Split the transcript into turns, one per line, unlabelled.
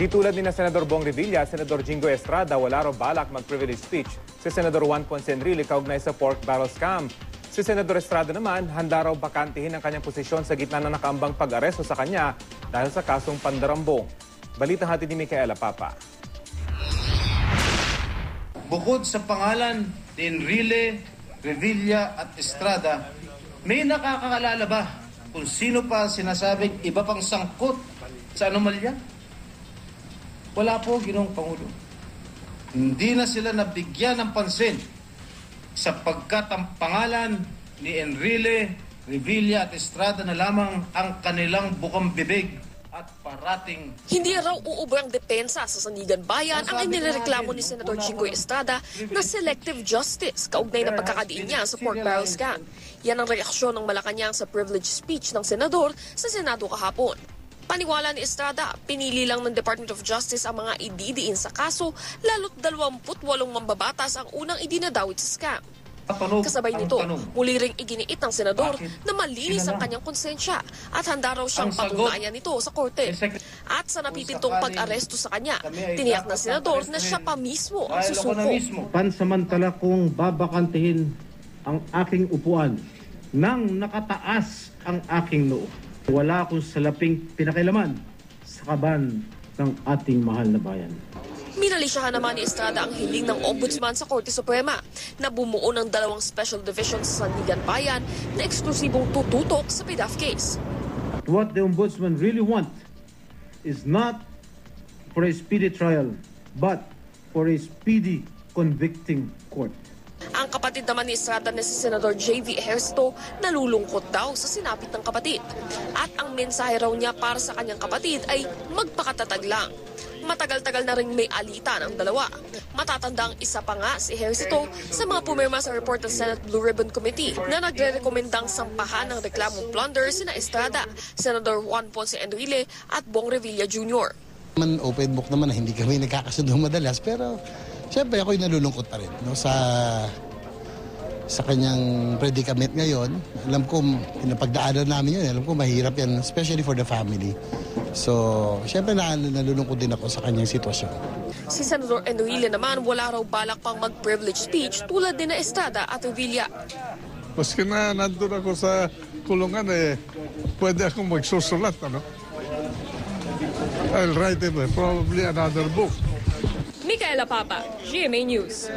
Di tulad ni na Senador Bong Revilla, Senador Jingo Estrada wala raw balak mag-privilege speech si Senador Juan Ponce Enrile kaugnay sa pork barrel scam. Si Senador Estrada naman, handa raw bakantihin ang kanyang posisyon sa gitna ng nakaambang pag-aresto sa kanya dahil sa kasong pandarambong. Balita hatid ni Micaela Papa.
Bukod sa pangalan ni Enrile, Revilla at Estrada, may nakakaalala ba kung sino pa sinasabing iba pang sangkot sa anomalya? Wala po, Ginoong Pangulo. Hindi na sila nabigyan ng pansin sapagkat ang pangalan ni Enrile, Revilla at Estrada na lamang ang kanilang bukang bibig at parating.
Hindi raw uubrang depensa sa Sandigan Bayan ang inireklamo ni Senador Jingo Estrada na selective justice kaugnay na pagkakadiin niya sa pork barrel scam. Yan ang reaksyon ng Malacanang sa privilege speech ng senador sa Senado kahapon. Paniwala ni Estrada, pinili lang ng Department of Justice ang mga ididiin sa kaso, lalo't 28 mambabatas ang unang idinadawit sa scam. Kasabay nito, muli ring iginiit ng senador na malinis ang kanyang konsensya at handa raw siyang patunayan nito sa korte. At sa napipintong pag-aresto sa kanya, tiniyak ng senador na siya pa mismo ang susuko.
Pansamantala kong babakantihin ang aking upuan nang nakataas ang aking noo. Wala akong salaping pinakilaman sa kaban ng ating mahal na bayan.
Minalisyahan naman ni Estrada ang hiling ng Ombudsman sa Korte Suprema na bumuo ng 2 special divisions sa Sandigan Bayan na eksklusibong tututok sa PDAF case.
What the Ombudsman really wants is not for a speedy trial, but for a speedy convicting court.
Ang kapatid naman ni Estrada na si Senador J.V. Ejercito nalulungkot daw sa sinapit ng kapatid. At ang mensahe raw niya para sa kanyang kapatid ay magpakatatag lang. Matagal-tagal na rin may alita ng dalawa. Matatandang isa pa nga si Ejercito sa mga pumirma sa report ng Senate Blue Ribbon Committee na nagre-rekomendang sampahan ng reklamong plunder sina Estrada, Senador Juan Ponce Enrile at Bong Revilla Jr.
Open book naman na hindi kami nagkakasundo madalas pero siyempre ako'y nalulungkot pa rin no, sa kanyang predicament ngayon. Alam ko, pinapagdaanan namin yun. Alam ko, mahirap yan, especially for the family. So, siyempre nalulungkot din ako sa kanyang sitwasyon.
Si Senador Enrile naman, wala raw balak pang mag-privilege speech tulad din na Estrada at Revilla.
Maski na nandun ako sa kulungan, pwede akong magsusulat, ano? I'll write probably another book.
Micaela Papa, GMA News.